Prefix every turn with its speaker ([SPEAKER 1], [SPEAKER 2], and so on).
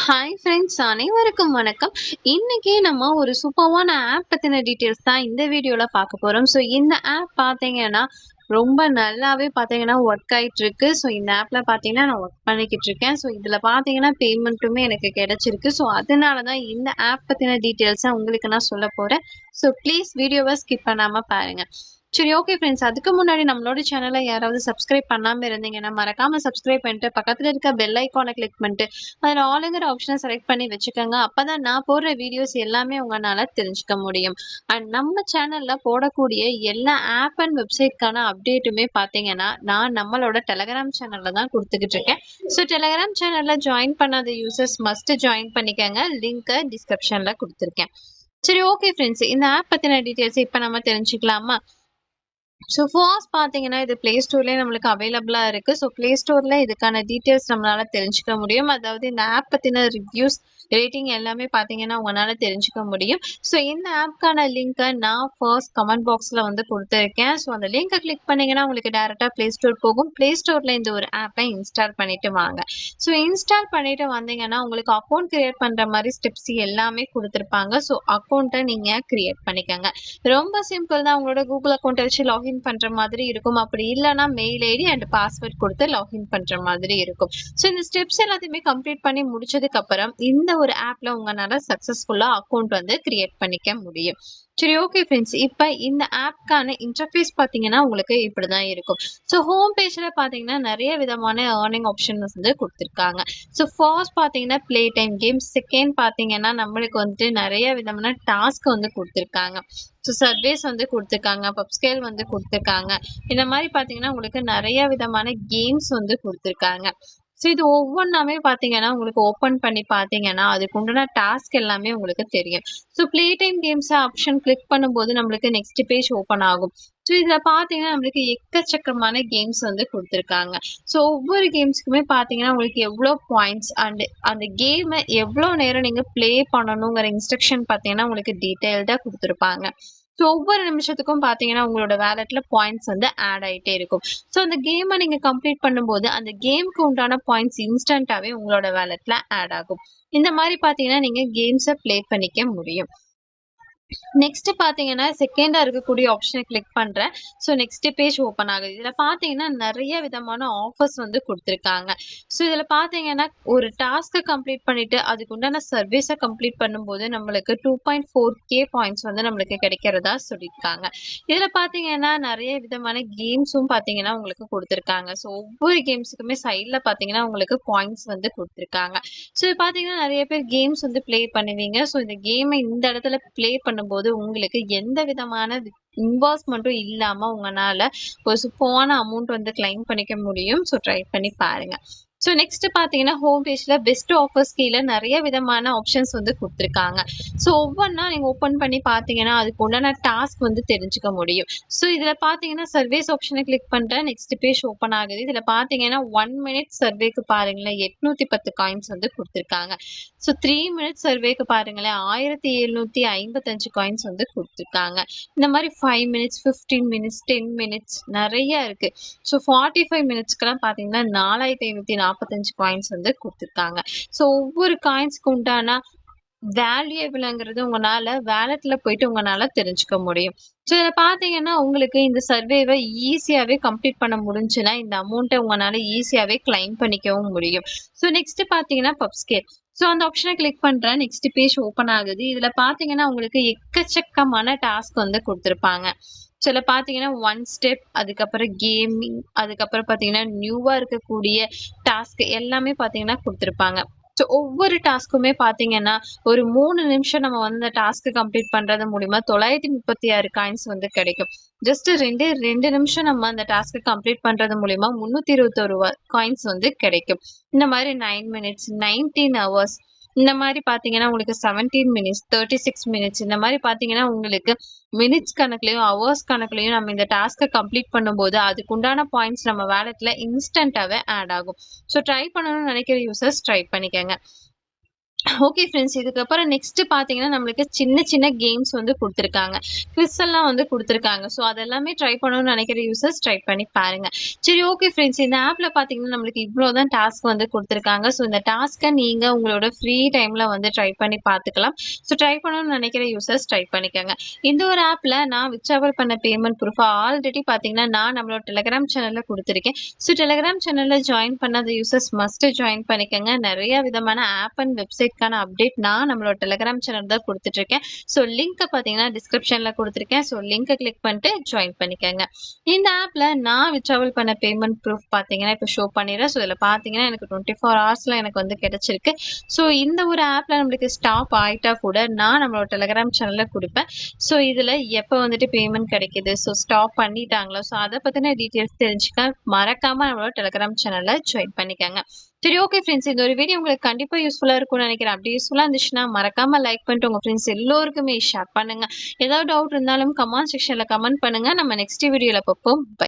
[SPEAKER 1] Hi friends, அனைவருக்கும் வணக்கம். இன்னைக்கு நம்ம ஒரு சூப்பர்வான ஆப் பத்தின டீட்டெயில்ஸ் தான் இந்த வீடியோல பார்க்க போறோம். ஸோ இந்த ஆப் பார்த்தீங்கன்னா ரொம்ப நல்லாவே பார்த்தீங்கன்னா ஒர்க் ஆயிட்டு இருக்கு. ஸோ இந்த ஆப்ல பார்த்தீங்கன்னா நான் ஒர்க் பண்ணிக்கிட்டு இருக்கேன். ஸோ இதுல பார்த்தீங்கன்னா பேமெண்ட்டுமே எனக்கு கிடைச்சிருக்கு. ஸோ அதனால தான் இந்த ஆப் பத்தின டீட்டெயில்ஸை உங்களுக்கு நான் சொல்ல போறேன். ஸோ ப்ளீஸ் வீடியோவை ஸ்கிப் பண்ணாம பாருங்க. சரி, ஓகே ஃப்ரெண்ட்ஸ். அதுக்கு முன்னாடி நம்மளோட சேனலை யாராவது சப்ஸ்கிரைப் பண்ணாம இருந்தீங்கன்னா மறக்காம சப்ஸ்கிரைப் பண்ணிட்டு பக்கத்துல இருக்க பெல் ஐக்கானை கிளிக் பண்ணிட்டு அதில் ஆளுங்கிற ஆப்ஷனை செலக்ட் பண்ணி வச்சுக்கோங்க. அப்பதான் நான் போடுற வீடியோஸ் எல்லாமே உங்களால தெரிஞ்சுக்க முடியும். அண்ட் நம்ம சேனல்ல போடக்கூடிய எல்லா ஆப் அண்ட் வெப்சைட்கான அப்டேட்டுமே பார்த்தீங்கன்னா நான் நம்மளோட டெலகிராம் சேனல்ல தான் கொடுத்துக்கிட்டு இருக்கேன். ஸோ டெலகிராம் சேனல்ல ஜாயின் பண்ணாத யூசர்ஸ் மஸ்ட் ஜாயின் பண்ணிக்கோங்க. லிங்கை டிஸ்கிரிப்ஷன்ல கொடுத்துருக்கேன். சரி, ஓகே ஃப்ரெண்ட்ஸ். இந்த ஆப் பத்தின டீட்டெயில்ஸ் இப்போ நம்ம தெரிஞ்சுக்கலாமா? ஸோ ஃபர்ஸ்ட் பார்த்தீங்கன்னா இது ப்ளே ஸ்டோர்லேயே நம்மளுக்கு அவைலபிளாக இருக்குது. ஸோ ப்ளே ஸ்டோரில் இதுக்கான டீட்டெயில்ஸ் நம்மளால தெரிஞ்சுக்க முடியும். அதாவது இந்த ஆப் பற்றின ரிவ்யூஸ், ரேட்டிங் எல்லாமே பார்த்தீங்கன்னா உங்களால் தெரிஞ்சுக்க முடியும். ஸோ இந்த ஆப்க்கான லிங்க்கை நான் ஃபர்ஸ்ட் கமெண்ட் பாக்ஸில் வந்து கொடுத்துருக்கேன். ஸோ அந்த லிங்கை கிளிக் பண்ணிங்கன்னா உங்களுக்கு டேரெக்டாக ப்ளே ஸ்டோர் போகும். ப்ளே ஸ்டோரில் இந்த ஒரு ஆப்பை இன்ஸ்டால் பண்ணிவிட்டு வாங்க. ஸோ இன்ஸ்டால் பண்ணிவிட்டு வந்தீங்கன்னா உங்களுக்கு அக்கௌண்ட் க்ரியேட் பண்ணுற மாதிரி ஸ்டெப்ஸ் எல்லாமே கொடுத்துருப்பாங்க. ஸோ அக்கௌண்ட்டை நீங்கள் க்ரியேட் பண்ணிக்கோங்க. ரொம்ப சிம்பிள் தான். உங்களோட கூகுள் அக்கௌண்ட் வச்சு லாகின் பண்ற மாதிரி இருக்கும். அப்படி இல்லைன்னா மெயில் ஐடி அண்ட் பாஸ்வேர்ட் கொடுத்து லாகின் பண்ற மாதிரி இருக்கும். ஸோ இந்த ஸ்டெப்ஸ் எல்லாத்தையுமே கம்ப்ளீட் பண்ணி முடிச்சதுக்கு அப்புறம் இந்த ஒரு ஆப்ல உங்களால சக்சஸ்ஃபுல்லா அக்கௌண்ட் வந்து கிரியேட் பண்ணிக்க முடியும். சரி, ஓகே ஃப்ரெண்ட்ஸ். இப்போ இந்த ஆப்க்கான இன்டர்ஃபேஸ் பார்த்தீங்கன்னா உங்களுக்கு இப்படிதான் இருக்கும். ஸோ ஹோம் பேஜ்ல பார்த்தீங்கன்னா நிறைய விதமான ஏர்னிங் ஆப்ஷன்ஸ் வந்து கொடுத்துருக்காங்க. ஸோ ஃபர்ஸ்ட் பார்த்தீங்கன்னா ப்ளே டைம் கேம்ஸ், செகண்ட் பார்த்தீங்கன்னா நம்மளுக்கு வந்துட்டு நிறைய விதமான டாஸ்க் வந்து கொடுத்துருக்காங்க. ஸோ சர்வேஸ் வந்து கொடுத்துருக்காங்க, பப்ஸ்கேல் வந்து கொடுத்துருக்காங்க. இந்த மாதிரி பார்த்தீங்கன்னா உங்களுக்கு நிறைய விதமான கேம்ஸ் வந்து கொடுத்துருக்காங்க. ஸோ இது ஒவ்வொன்றாமே பார்த்தீங்கன்னா உங்களுக்கு ஓப்பன் பண்ணி பார்த்தீங்கன்னா அதுக்கு உண்டான டாஸ்க் எல்லாமே உங்களுக்கு தெரியும். So play time games option click பண்ணும்போது நம்மளுக்கு நெக்ஸ்ட் பேஜ் ஓப்பன் ஆகும். ஸோ இதில் பார்த்தீங்கன்னா நம்மளுக்கு எக்கச்சக்கமான கேம்ஸ் வந்து கொடுத்துருக்காங்க. ஸோ ஒவ்வொரு கேம்ஸுக்குமே பார்த்தீங்கன்னா உங்களுக்கு எவ்வளோ பாயிண்ட்ஸ் அண்ட் அந்த கேமை எவ்வளோ நேரம் நீங்கள் ப்ளே பண்ணணுங்கிற இன்ஸ்ட்ரக்ஷன் பார்த்தீங்கன்னா உங்களுக்கு டீட்டெயில்டாக கொடுத்துருப்பாங்க. ஸோ ஒவ்வொரு நிமிஷத்துக்கும் பார்த்தீங்கன்னா உங்களோட வேலெட்ல பாயிண்ட்ஸ் வந்து ஆட் ஆகிட்டே இருக்கும். ஸோ அந்த கேமை நீங்கள் கம்ப்ளீட் பண்ணும்போது அந்த கேமுக்கு உண்டான பாயிண்ட்ஸ் இன்ஸ்டன்ட்டாகவே உங்களோட வேலெட்ல ஆட் ஆகும். இந்த மாதிரி பார்த்தீங்கன்னா நீங்கள் கேம்ஸை ப்ளே பண்ணிக்க முடியும். நெக்ஸ்ட் பார்த்தீங்கன்னா செகண்டா இருக்கக்கூடிய ஆப்ஷனை கிளிக் பண்றேன். ஸோ நெக்ஸ்ட் பேஜ் ஓப்பன் ஆகுது. இதில் பார்த்தீங்கன்னா நிறைய விதமான ஆஃபர்ஸ் வந்து கொடுத்துருக்காங்க. ஸோ இதில் பார்த்தீங்கன்னா ஒரு டாஸ்க்கை கம்ப்ளீட் பண்ணிட்டு அதுக்கு உண்டான சர்வீஸை கம்ப்ளீட் பண்ணும்போது நம்மளுக்கு 2.4K பாயிண்ட்ஸ் வந்து நம்மளுக்கு கிடைக்கிறதா சொல்லியிருக்காங்க. இதில் பார்த்தீங்கன்னா நிறைய விதமான கேம்ஸும் பார்த்தீங்கன்னா உங்களுக்கு கொடுத்துருக்காங்க. ஸோ ஒவ்வொரு கேம்ஸுக்குமே சைடில் பார்த்தீங்கன்னா உங்களுக்கு பாயிண்ட்ஸ் வந்து கொடுத்துருக்காங்க. ஸோ பார்த்தீங்கன்னா நிறைய பேர் கேம்ஸ் வந்து ப்ளே பண்ணுவீங்க. ஸோ இந்த கேமை இந்த இடத்துல ப்ளே பண்ணும்போது உங்களுக்கு எந்த விதமான இன்வெஸ்ட்மெண்ட்டும் இல்லாம உங்களால ஒரு சூப்பரான அமௌண்ட் வந்து கிளைம் பண்ணிக்க முடியும். ஸோ ட்ரை பண்ணி பாருங்க. ஸோ நெக்ஸ்ட் பார்த்தீங்கன்னா ஹோம் பேஜ்ல பெஸ்ட் ஆஃபர்ஸ் கீழே நிறைய விதமான ஆப்ஷன்ஸ் வந்து கொடுத்துருக்காங்க. ஸோ ஒவ்வொன்றா நீங்கள் ஓப்பன் பண்ணி பார்த்தீங்கன்னா அதுக்கு உண்டான டாஸ்க் வந்து தெரிஞ்சுக்க முடியும். ஸோ இதில் பார்த்தீங்கன்னா சர்வேஸ் ஆப்ஷனை கிளிக் பண்ணுறேன். நெக்ஸ்ட் பேஜ் ஓப்பன் ஆகுது. இதில் பார்த்தீங்கன்னா 1 மினிட் சர்வேக்கு பாருங்களேன் 810 காயின்ஸ் வந்து கொடுத்துருக்காங்க. ஸோ 3 மினிட்ஸ் சர்வேக்கு பாருங்களேன் 1755 காயின்ஸ் வந்து கொடுத்துருக்காங்க. இந்த மாதிரி 5 மினிட்ஸ், 15 மினிட்ஸ், 10 மினிட்ஸ் நிறைய இருக்கு. ஸோ 45 மினிட்ஸ்க்கெல்லாம் பார்த்தீங்கன்னா 4545 காயின்ஸ் வந்து கொடுத்துருக்காங்க. ஸோ ஒவ்வொரு காயின்ஸ்க்கு உண்டான வேல்யூபிள்ங்கிறது உங்களால வேலெட்ல போயிட்டு உங்களால தெரிஞ்சுக்க முடியும். ஸோ இதில் பார்த்தீங்கன்னா உங்களுக்கு இந்த சர்வேவை ஈஸியாகவே கம்ப்ளீட் பண்ண முடிஞ்சுன்னா இந்த அமௌண்ட்டை உங்களால ஈஸியாகவே கிளைம் பண்ணிக்கவும் முடியும். ஸோ நெக்ஸ்ட் பார்த்தீங்கன்னா பப்ஸ்கேல். ஸோ அந்த ஆப்ஷனை கிளிக் பண்ணுறேன். நெக்ஸ்ட் பேஜ் ஓப்பன் ஆகுது. இதில் பார்த்தீங்கன்னா உங்களுக்கு எக்கச்சக்கமான டாஸ்க் வந்து கொடுத்துருப்பாங்க. சில பார்த்தீங்கன்னா 1 ஸ்டெப், அதுக்கப்புறம் கேமிங், அதுக்கப்புறம் பார்த்தீங்கன்னா நியூவாக இருக்கக்கூடிய டாஸ்க் எல்லாமே பார்த்தீங்கன்னா கொடுத்துருப்பாங்க. ஸோ ஒவ்வொரு டாஸ்க்குமே பார்த்தீங்கன்னா ஒரு 3 நிமிஷம் நம்ம வந்து அந்த டாஸ்க் கம்ப்ளீட் பண்றது மூலியமா 936 காயின்ஸ் வந்து கிடைக்கும். ஜஸ்ட் ரெண்டு நிமிஷம் நம்ம அந்த டாஸ்க் கம்ப்ளீட் பண்றது மூலியமா 321 காயின்ஸ் வந்து கிடைக்கும். இந்த மாதிரி 9 மினிட்ஸ், 19 ஹவர்ஸ், இந்த மாதிரி பார்த்தீங்கன்னா உங்களுக்கு 17 மினிட்ஸ், 36 மினிட்ஸ், இந்த மாதிரி பார்த்தீங்கன்னா உங்களுக்கு மினிட்ஸ் கணக்குலையும் ஹவர்ஸ் கணக்குலையும் நம்ம இந்த டாஸ்க்கை கம்ப்ளீட் பண்ணும்போது அதுக்கு உண்டான பாயிண்ட்ஸ் நம்ம வேலெட்ல இன்ஸ்டன்ட்டாகவே ஆட் ஆகும். ஸோ ட்ரை பண்ணணும்னு நினைக்கிற யூசர்ஸ் ட்ரை பண்ணிக்கோங்க. ஓகே ஃப்ரெண்ட்ஸ், இதுக்கப்புறம் நெக்ஸ்ட் பார்த்தீங்கன்னா, நம்மளுக்கு சின்ன சின்ன கேம்ஸ் வந்து குடுத்துருக்காங்க. குவிஸ் எல்லாம் வந்து குடுத்துருக்காங்க. ஸோ அதெல்லாமே ட்ரை பண்ணணும்னு நெனைக்கிற யூசர்ஸ் ட்ரை பண்ணி பாருங்க. சரி, ஓகே ஃப்ரெண்ட்ஸ், இந்த ஆப்ல பார்த்தீங்கன்னா, நம்மளுக்கு இவ்ளோ தான் டாஸ்க் வந்து குடுத்துருக்காங்க. ஸோ இந்த டாஸ்க்க நீங்க உங்களோட ஃப்ரீ டைம்ல வந்து ட்ரை பண்ணி பார்த்துக்கலாம். ஸோ ட்ரை பண்ணணும்னு நெனைக்கிற யூசர்ஸ் ட்ரை பண்ணிக்கங்க. இந்த ஒரு ஆப்ல நான் வித்ட்ராவல் பண்ண பேமெண்ட் ப்ரூஃப் ஆல்ரெடி பார்த்தீங்கன்னா, நான் நம்மளோட டெலிகிராம் சேனல்ல குடுத்துருக்கேன். ஸோ டெலிகிராம் சேனல்ல ஜாயின் பண்ணாத யூசர்ஸ் மஸ்ட் ஜாயின் பண்ணிக்கங்க. நெறைய விதமான ஆப் அண்ட் வெப்சைட்கான அப்டேட் நான் நம்மளோட டெலிகிராம் சேனல் தான் குடுத்துட்டு இருக்கேன். ஸோ லிங்க் பார்த்தீங்கன்னா டிஸ்கிரிப்ஷன்ல குடுத்துருக்கேன். ஸோ லிங்க்க கிளிக் பண்ணிட்டு ஜாயின் பண்ணிக்கங்க. இந்த ஆப்ல நான் வித்ட்ராவல் பண்ண பேமெண்ட் ப்ரூஃப் பார்த்தீங்கன்னா, இப்போ ஷோ பண்ணிடுறேன். ஸோ இதுல பார்த்தீங்கன்னா, எனக்கு 24 ஹவர்ஸ்ல எனக்கு வந்து கிடைச்சிருக்கு. ஸோ இந்த ஒரு ஆப்ல நம்மளுக்கு ஸ்டாப் ஆயிட்டா கூட நான் நம்மளோட டெலிகிராம் சேனல்ல குடுப்பேன். ஸோ இதுல எப்போ வந்துட்டு பேமெண்ட் கிடைக்குது, ஸோ ஸ்டாப் பண்ணிட்டாங்களா, ஸோ அத பத்தின டீடைல்ஸ் தெரிஞ்சுக்க மறக்காம நம்மளோட டெலிகிராம் சேனல்ல ஜாயின் பண்ணிக்கங்க. சரி, ஓகே ஃப்ரெண்ட்ஸ், இந்த ஒரு வீடியோ உங்களுக்கு கண்டிப்பா யூஸ்ஃபுல்லா இருக்கும்னு நினைக்கிறேன். அப்படி யூஸ்ஃபுல்லா இருந்துச்சுன்னா மறக்காம லைக் பண்ணிட்டு உங்க ஃப்ரெண்ட்ஸ் எல்லோருக்குமே ஷேர் பண்ணுங்க. ஏதாவது டவுட் இருந்தாலும் கமெண்ட் செக்ஷன்ல கமெண்ட் பண்ணுங்க. நம்ம நெக்ஸ்ட் வீடியோல பார்ப்போம். பை.